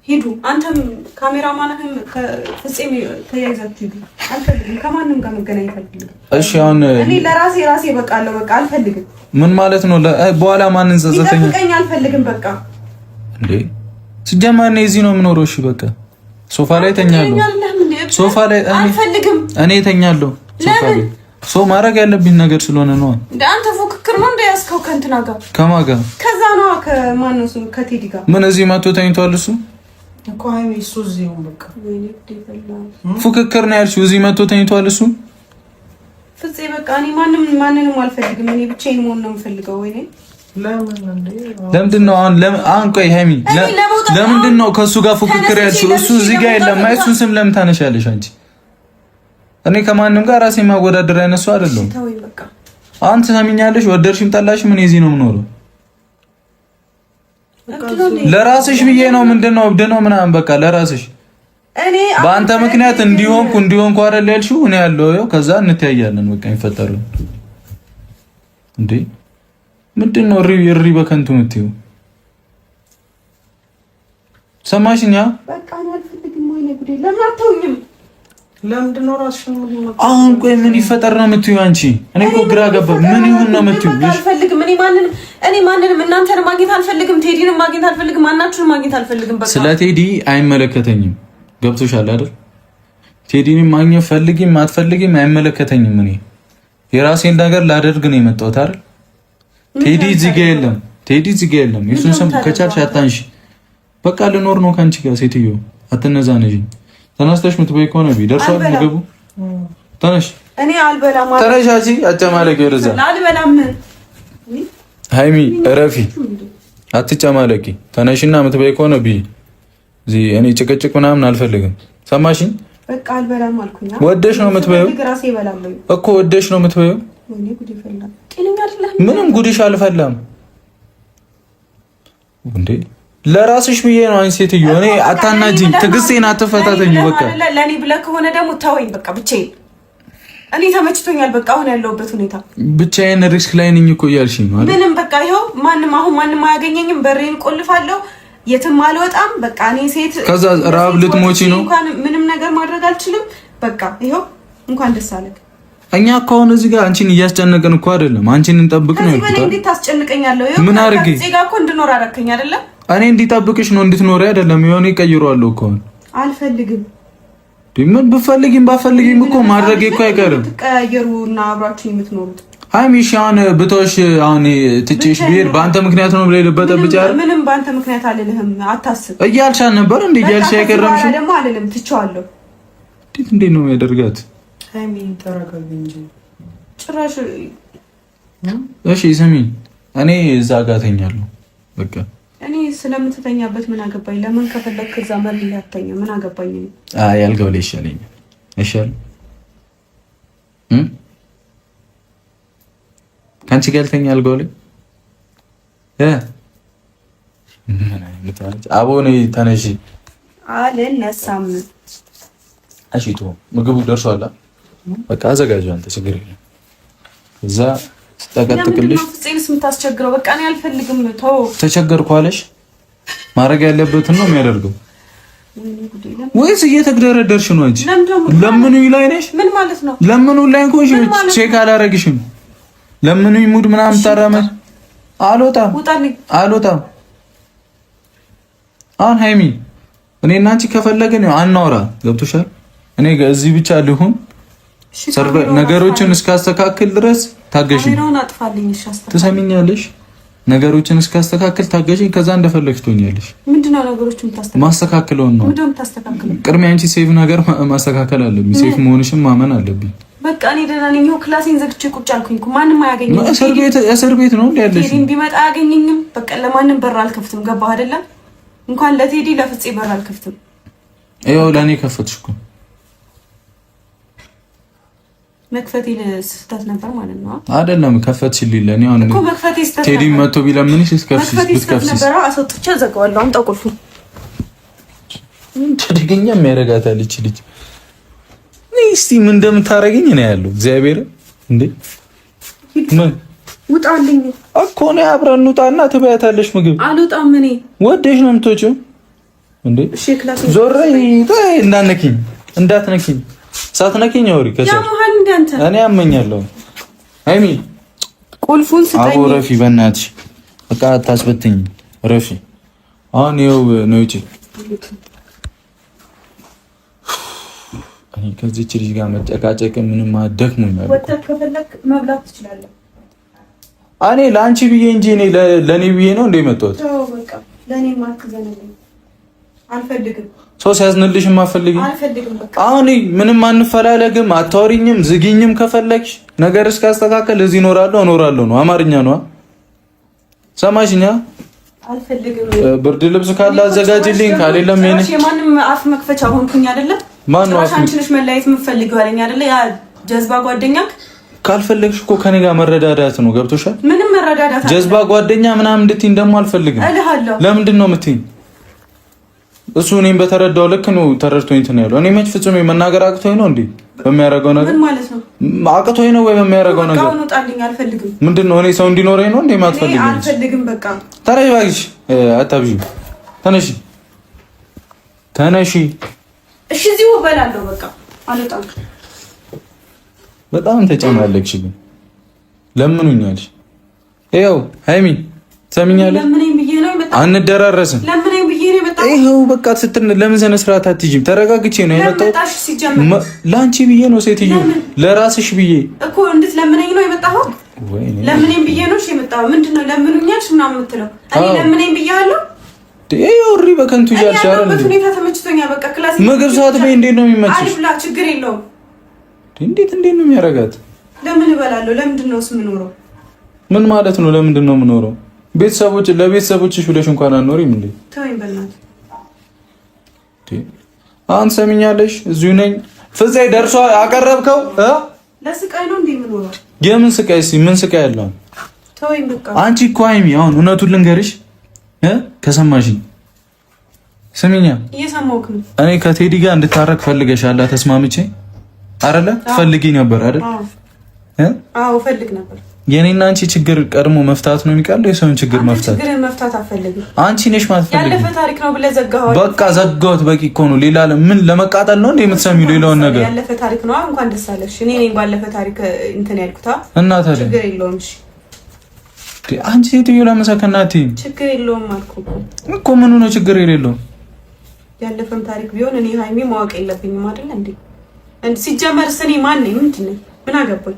ሂዱ። አንተም ካሜራማንህም ከፍፄም ተያይዛችሁ ሂዱ። አልፈልግም። ከማንም ጋር መገናኘት አልፈልግም። እሺ አሁን እኔ ለራሴ በቃለሁ። በቃ አልፈልግም። ምን ማለት ነው? በኋላ ማንን ጸጸተኛ? ይጠብቀኝ። አልፈልግም። በቃ እንዴ ሲጀመር እኔ እዚህ ነው የምኖረው። እሺ በቃ ሶፋ ላይ ተኛለሁ። ሶፋ ላይ አልፈልግም። እኔ ተኛለሁ ሶፋ ላይ። ሶ ማድረግ ያለብኝ ነገር ስለሆነ ነው። እንደ አንተ ፉክክር ነው እንደያዝከው ከእንትና ጋር። ከማን ጋር? ከዛ ነው ከማን ነው? ከቴዲ ጋር። ምን እዚህ መጥቶ ተኝቷል እሱ እኮ ሃይሚ እሱ እዚህ ነው በቃ። ፉክክር ነው ያልሽው። እዚህ መጥቶ ተኝቷል እሱ። ፍፄ በቃ እኔ ማንንም አልፈልግም። እኔ ብቻዬን መሆን ነው የምፈልገው። ወይኔ ለምንድን ነው አሁን ቆይ ሃይሚ ለምንድን ነው ከእሱ ጋር ፉክክር ያልሽው? እሱ እዚህ ጋር የለም። እሱን ስም ለምን ታነሻለሽ አንቺ? እኔ ከማንም ጋር ራሴ ማወዳደር አይነሱ አይደለም። አሁን ትሰሚኛለሽ? ወደድሽም ጠላሽም እኔ እዚህ ነው የምኖረው። ለራስሽ ብዬ ነው። ምንድን ነው እብድ ነው ምናምን በቃ ለራስሽ። በአንተ ምክንያት እንዲሆንኩ አይደል ያልሽው? እኔ ያለው ይኸው ከዛ እንተያያለን በቃ የሚፈጠረው እንዴ ምንድን ነው እሪ በከንቱ የምትይው? ሰማሽኛ? በቃ እኔ አልፈልግም። ወይኔ ጉዴ! ለምን አትተውኝም? ለምንድን ነው ራስሽን አሁን ቆይ ምን ይፈጠር ነው የምትይው አንቺ? እኔ እኮ ግራ ገባ። ምን ይሁን ነው የምትይው? አልፈልግም። እኔ ማንንም እናንተን ማግኘት አልፈልግም። ቴዲንም ማግኘት አልፈልግም። ማናችሁንም ማግኘት አልፈልግም። በቃ ስለ ቴዲ አይመለከተኝም። ገብቶሻል አይደል? ቴዲንም ማግኘት ፈልጊም አትፈልጊም አይመለከተኝም። እኔ የራሴን ነገር ላደርግ ነው የመጣሁት አይደል? ቴዲ እዚህ ጋር የለም። ቴዲ እዚህ ጋር የለም። የሱን ስም ከቻልሽ አታንሺ። በቃ ልኖር ነው ከአንቺ ጋር። ሴትዮ አትነዛነጂ። ተነስተሽ ምትበይ ከሆነ ደርሷል ምግቡ። ተነሽ። እኔ አልበላም። ተነሽ። አጂ አጨማለቂ ወደዛ። አልበላም። ሃይሚ እረፊ፣ አትጨማለቂ። ተነሽና ምትበይ ከሆነ ቢ እዚህ እኔ ጭቅጭቅ ምናምን አልፈልግም። ሰማሽኝ? በቃ አልበላም አልኩኝ። ወደሽ ነው የምትበይው እኮ ወደሽ ነው የምትበይው። ምንም ጉድሽ አልፈላም እንዴ። ለራስሽ ብዬ ነው። አንቺ ሴትዮ እኔ አታናጂኝ። ትዕግስቴን አትፈታተኝ። በቃ ለኔ ብለህ ከሆነ ደግሞ ተወኝ። በቃ ብቻዬን እኔ ተመችቶኛል። በቃ አሁን ያለሁበት ሁኔታ ብቻዬን ሪስክ ላይ ነኝ እኮ እያልሽኝ ነው አይደል? ምንም በቃ ይኸው ማንም አያገኘኝም። በሬን ቆልፋለሁ። የትም አልወጣም። በቃ እኔ ሴት ከዛ ራብ ልትሞቺ ነው። እንኳን ምንም ነገር ማድረግ አልችልም። በቃ ይሄው እንኳን ደስ አለህ። እኛ እኮ አሁን እዚህ ጋር አንቺን እያስጨነቀን እኮ አይደለም፣ አንቺን እንጠብቅ ነው ያልኩት። እንዴት ታስጨንቀኛለህ? ይሄው ምን አድርጌ እዚህ ጋር እኮ እንድኖር አደረከኝ አይደለም? እኔ እንዲጠብቅሽ ነው እንድትኖሪ አይደለም። የሆነ ይቀይሯለሁ እኮ አልፈልግም። ምን ብፈልጊም ባፈልጊም እኮ ማድረግ እኮ አይቀርም። ትቀያየሩና አብራችሁ የምትኖሩት ሃይሚሽ አሁን ብቶሽ አሁን ትጭሽ ቢሄድ በአንተ ምክንያት ነው ብለህ ልበጠብጭ አይደል? ምንም በአንተ ምክንያት አልልህም። አታስብ እያልሻል ነበር እንዴ? እያልሽ አይቀርምሽ ደግሞ አልልም። ትቼዋለሁ። እንዴት ነው የሚያደርጋት? ሃይሚ ተረጋጊ እንጂ ጭራሽ። እሺ ስሚ፣ እኔ እዛ ጋር ተኛለሁ። በቃ እኔ ስለምትተኛበት ምን አገባኝ? ለምን ከፈለክ ከዛ መሪ ያተኛ ምን አገባኝ? አይ ያልገው ላይ ይሻለኛል። ይሻል ካንቺ ጋር ተኛ አልገው ላይ ምን አይነት አቦ ነው? ተነሺ። አልነሳም። እሺ ቶ ምግቡ ደርሷል። በቃ አዘጋጁ አንተ ችግር የለም። እዛ ተቀጥቅልሽ ፍፄንስ የምታስቸግረው? በቃ እኔ አልፈልግም። ተው። ተቸገርኩ አለሽ። ማድረግ ያለበትን ነው የሚያደርገው። ወይስ እየተግደረደርሽ ነው እንጂ ለምኑ ላይ ነሽ? ምን ማለት ነው? ለምኑ ላይ እንኳን ቼክ አላረግሽም። ለምኑ ሙድ ምናምን ታራመድ። አልወጣም አልወጣም። አሁን ሃይሚ እኔና አንቺ ከፈለግን አናውራ። ገብቶሻል? እኔ እዚህ ብቻ ልሁን ነገሮችን እስካስተካክል ድረስ ታገሽኝ። ትሰሚኛለሽ? ነገሮችን እስካስተካክል ታገሽኝ። ከዛ እንደፈለግሽ ትሆኛለሽ። ምንድነው ነገሮችን ታስተካክል? ማስተካከለው ነው። ምንድነው ታስተካክለው? ቅድሚያ አንቺ ሴፍ ነገር ማስተካከል አለብኝ። ሴፍ መሆንሽን ማመን አለብኝ። በቃ እኔ ደህና ነኝ። ክላሴን ዘግቼ ቁጭ አልኩኝ እኮ ማንም አያገኘኝም። እስር ቤት ነው እንዴ ያለሽ? ቴዲን ቢመጣ አያገኘኝም። በቃ ለማንም በር አልከፍትም። ገባህ አይደለም? እንኳን ለቴዲ ለፍፄ በር አልከፍትም። ይኸው ለእኔ ከፈትሽ እኮ። መክፈቴ ስህተት ነበር ማለት ነው አይደለም? ከፈትሽልኝ ለእኔ አሁን እኮ መክፈቴ ስህተት። ቴዲ መጥቶ ቢለምንሽ እስከፍሽ ነበር። አስወጥቼ ዘጋዋለሁ። አምጣው ቁልፉን። ተደገኛ የሚያረጋታል እቺ ልጅ። እስቲ ምን እንደምታረገኝ ነው ያለው። እግዚአብሔር እንዴ ምን ውጣልኝ እኮ ነው። አብረን እንውጣና ትበያታለሽ ምግብ። አልወጣም። እኔ ወደሽ ነው የምትወጪው እንዴ? እሺ ክላስ ዞር እንዳትነኪኝ ሳትነኪኝ አውሪ። ያመሃል እንደ አንተ እኔ አመኛለሁ። ሃይሚ ቁልፉን ስጠኝ። አቦ ረፊ በእናትሽ በቃ አታስበትኝ ረፊ። አሁን ይኸው ነው እጪ። እኔ ከዚህች ልጅ ጋር መጨቃጨቅ ምንም አደክሞኛል። ወተት ከፈለክ መብላት ትችላለህ። እኔ ለአንቺ ብዬ እንጂ እኔ ለኔ ብዬ ነው እንደ መጣሁት። ተው በቃ ለኔ ማትዘነልኝ አልፈልግም። ሰው ሲያዝንልሽ ማፈልግ አልፈልግም። በቃ አሁን ምንም አንፈላለግም። አታወሪኝም፣ ዝጊኝም። ከፈለግሽ ነገር እስካስተካከል እዚህ እኖራለሁ ነው። አማርኛ ነው። ሰማሽኛ? አልፈልግም። ብርድ ልብስ ካለ አዘጋጅልኝ፣ ካሌለም የማንም አፍ መክፈቻ ሆንኩኝ አይደለ? ማን ነው አፍ? አንቺ ነሽ መለያየት የምትፈልጊው አለኝ አይደለ? ያ ጀዝባ ጓደኛክ። ካልፈለግሽ እኮ ከኔ ጋር መረዳዳት ነው። ገብቶሻል? ምንም መረዳዳት ጀዝባ ጓደኛ ምናምን እንድትይኝ ደግሞ አልፈልግም። እልሃለሁ። ለምንድን ነው የምትይኝ? እሱ እኔም በተረዳው ልክ ነው ተረድቶኝ እንትን ያለው። እኔ መች ፍጹም መናገር አቅቶኝ ነው እንዴ? በሚያደርገው ነገር ምን ማለት ነው? አቅቶኝ ነው ወይ በሚያደርገው ነገር? አሁን ውጣልኝ። አልፈልግም። ምንድን ነው? እኔ ሰው እንዲኖረኝ ነው እንዴ ማትፈልጊ? አልፈልግም። በቃ ተረጋጊ። አታብዢ። ተነሺ ተነሺ። እሺ እዚሁ እበላለሁ። በቃ አልወጣም። በጣም ተጨማለቅሽ ግን ለምኑኛልሽ። ይኸው ሃይሚ ትሰሚኛለሽ? ለምኔም ብዬ ነው የመጣሁት። አንደራረስም። ለምኔም ብዬ ነው የመጣሁት። ይኸው በቃ ስትል ለምን ስነ ስርዓት አትይጂም? ተረጋግቼ ነው የመጣሁት። ለአንቺ ብዬ ነው ሴትዮ፣ ለራስሽ ብዬ እኮ እንድትለምነኝ ነው የመጣሁት። ለምኔም ብዬ ነው እሺ የመጣሁት። ምንድን ነው ለምኑኛልሽ ምናምን የምትለው? እኔ ለምኔም ብዬሃለሁ። ይኸው እሪ በከንቱ እያልሽ አይደል? ሁኔታ ተመችቶኛል። በቃ ክላስ ምግብ ሰዓት በይ። እንዴት ነው የሚመችሽ? አልብላ፣ ችግር የለውም። እንዴት ነው የሚያረጋት? ለምን እበላለሁ? ለምንድን ነው የምኖረው? ምን ማለት ነው? ለምንድን ነው የምኖረው? ለቤተሰቦችሽ ብለሽ እንኳን አኖሪም እንዴ? ተወኝ በእናትህ። አሁን ሰሚኛለሽ? እዚሁ ነኝ። ፍፄ ደርሶ አቀረብከው? ለስቃይ ነው እንዴ የምኖረው? የምን ስቃይ? ምን ስቃይ ያለው? ተወኝ በቃ። አንቺ እኮ ሃይሚ፣ አሁን እውነቱን ልንገርሽ ከሰማሽኝ፣ ስሚኛ። እየሰማሁህ ነው። እኔ ከቴዲ ጋር እንድታረቅ ፈልገሻል። ተስማምቼ አይደለ? ትፈልጊ ነበር አይደል? አዎ ፈልግ ነበር። የኔና አንቺ ችግር ቀድሞ መፍታት ነው የሚቀለው የሰውን ችግር መፍታት? ችግር መፍታት አፈልግም። አንቺ ነሽ ማትፈልጊ። ያለፈ ታሪክ ነው ብለህ ዘጋኸው። በቃ ዘጋሁት። በቂ እኮ ነው። ሌላ ምን ለመቃጠል ነው እንዴ የምትሰሚው? ሌላውን ነገር ያለፈ ታሪክ ነው። እንኳን ደስ አለሽ። እኔ ነኝ ባለፈ ታሪክ እንትን ያልኩታ እና ታዲያ ችግር የለውም። እሺ አንቺ ሴትዮ ለመሰከናት ችግር የለውም አልኩህ እኮ። ምኑ ነው ችግር የሌለው? ያለፈም ታሪክ ቢሆን እኔ ሃይሚ ማወቅ የለብኝም አይደል እንዴ? ሲጀመር እኔ ማን ነኝ? ምንድን ነኝ? ምን አገባኝ?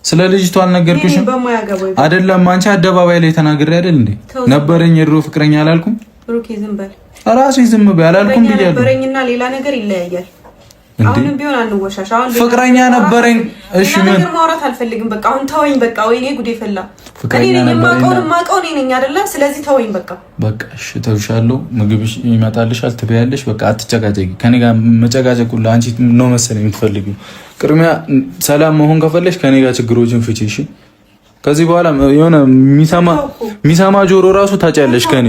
ስለ ልጅቷ አልነገርኩሽም አይደለም? አንቺ አደባባይ ላይ ተናግሬ አይደል እንዴ? ነበረኝ የድሮ ፍቅረኛ አላልኩም? ብሩኬ ዝም በል። ራስሽ ዝም በይ አላልኩም ብያለሁ። ነበረኝና ሌላ ነገር ይለያያል። አሁንም ቢሆን አንወሻሽ። አሁን ፍቅረኛ ነበረኝ። እሺ ምን ነገር ማውራት አልፈልግም። በቃ አሁን ተወኝ። በቃ ወይኔ ጉዴ ፈላ። ፍቅረኛ ነበረኝ ማቀው እኔ ነኝ አይደለ? ስለዚህ ተወኝ በቃ። በቃ እሺ ተውሻለሁ። ምግብሽ ይመጣልሻል፣ ትበያለሽ። በቃ አትጨቃጨቂ። ከኔ ጋር መጨቃጨቅ ሁሉ አንቺ ነው መሰለኝ የምትፈልጊው። ቅድሚያ ሰላም መሆን ከፈለሽ ከኔ ጋር ችግሮችን ፍቺ። እሺ ከዚህ በኋላ የሆነ የሚሰማ ጆሮ ራሱ ታጫለሽ። ከኔ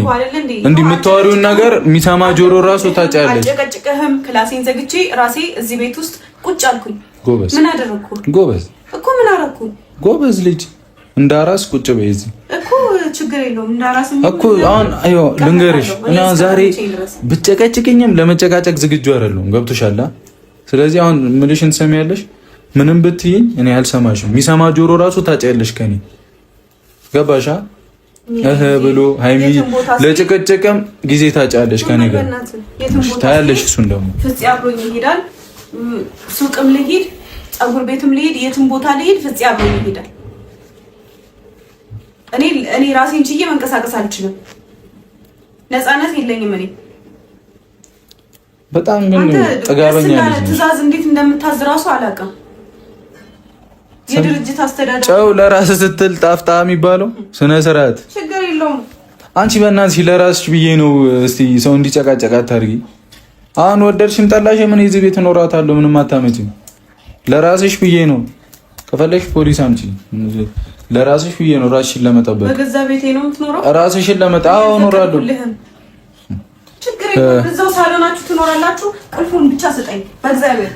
እንዲህ የምታወሪውን ነገር የሚሰማ ጆሮ ራሱ ታጫለሽ። አጨቀጭቀህም ክላሴን ዘግቼ ራሴ እዚህ ቤት ውስጥ ቁጭ አልኩኝ። ጎበዝ ምን አደረኩ? ጎበዝ እኮ ምን አደረኩ? ጎበዝ ልጅ እንዳራስ ቁጭ በይ እዚህ እኮ ችግር የለውም። እንዳራስ እኮ አሁን አዮ ልንገርሽ እና ዛሬ ብጨቀጭቅኝም ለመጨቃጨቅ ዝግጁ አይደለሁም። ገብቶሻል? ስለዚህ አሁን ምልሽን ትሰሚያለሽ። ምንም ብትይኝ እኔ አልሰማሽም። የሚሰማ ጆሮ ራሱ ታጫለሽ ከኔ ገባሻ? ብሎ ሃይሚ ለጭቅጭቅም ጊዜ ታጫለሽ ከኔ ጋር ታያለሽ። እሱን ደግሞ ፍፄ አብሮኝ ይሄዳል። ሱቅም ልሂድ፣ ፀጉር ቤትም ልሂድ፣ የትም ቦታ ልሂድ፣ ፍፄ አብሮኝ ይሄዳል። እኔ ራሴን ችዬ መንቀሳቀስ አልችልም። ነፃነት የለኝም እኔ። በጣም ግን ጥጋበኛ ነሽ። ትዕዛዝ እንዴት እንደምታዝ ራሱ አላውቅም። የድርጅት አስተዳደር ጨው ለራስህ ስትል ጣፍጣ የሚባለው ስነ ስርዓት። ችግር የለውም። አንቺ በእናትሽ ለራስሽ ብዬ ነው። እስቲ ሰው እንዲጨቃጨቃ አታርጊ። አሁን ወደድሽም ጠላሽ ምን የዚህ ቤት እኖራታለሁ። ምንም አታመጪም። ለራስሽ ብዬ ነው። ከፈለሽ ፖሊስ አምጪ። ለራስሽ ብዬ ነው። ራስሽን ለመጠበቅ በገዛ ቤቴ ነው የምትኖረው። ራስሽን ለመጣው እኖራለሁ። ችግር የለውም። እዛው ሳሎናችሁ ትኖራላችሁ። ቁልፉን ብቻ ስጠኝ በእግዚአብሔር።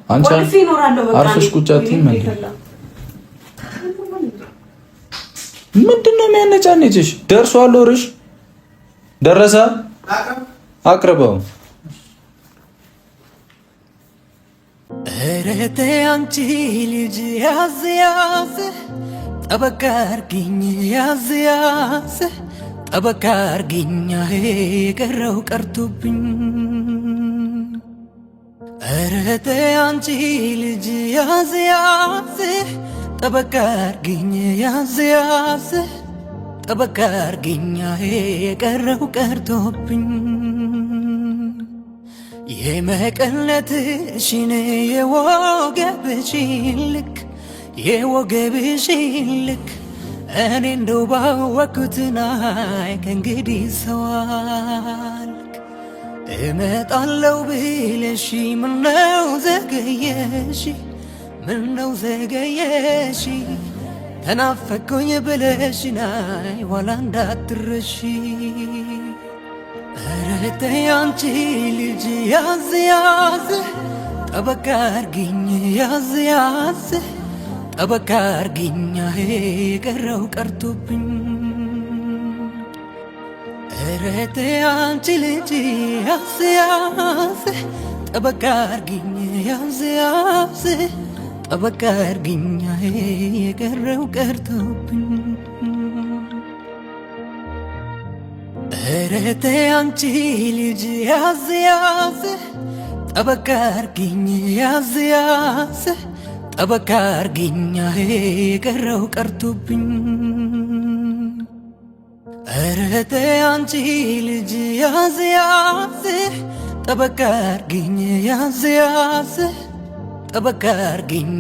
አንቺ ቁልፍ ይኖራለሁ። በቃ አርፈሽ ቁጭ አትይም እንዴ? ምንድነው የሚያነጫነጭሽ? ደርሷል። ወርሽ ደረሰ። አቅርበው። እረቴ አንቺ ልጅ ያዝ ያዝ ጠበቃ አርጊኝ፣ ያዝ ያዝ ጠበቃ አርጊኝ፣ የቀረው ቀርቶብኝ። እረቴ አንቺ ልጅ ያዝ ያዝ ጠበቃ አርጊኝ፣ ያዝ ያዝ ጠበቃ አርጊኝ፣ የቀረው ቀርቶብኝ። የመቀነትሽን የወገብሽን ልክ የወገብሽን ልክ እኔ እንደው ባወኩትና ከእንግዲህ ሰዋልክ እመጣለው ብለሽ ምነው ዘገየሽ? ምነው ዘገየሽ? ተናፈኩኝ ብለሽ ናይ ዋላ እንዳትረሺ። ኧረ ተይ አንቺ ልጅ ያዝ ያዝ ጠበቃ አርጊኝ፣ ያዝ ያዝ ጠበቃ አርጊኝ፣ የቀረው ቀርቶብኝ። ኧረ ተይ አንቺ ልጅ ያዝ ያዝ ጠበቃ አርጊኝ፣ ያዝ ያዝ ጠበቃ አርጊኝ፣ የቀረው ቀርቶብኝ። ኧረ ተይ አንቺ ልጅ ያዝ ያዝ ጠበቃ አርጊኝ፣ ያዝ ያዝ ጠበቃ አርጊኝ፣ የቀረው ቀርቶብኝ። ኧረ ተይ አንቺ ልጅ ያዝ ያዝ ጠበቃ አርጊኝ፣ ያዝ ያዝ ጠበቃ አርጊኝ።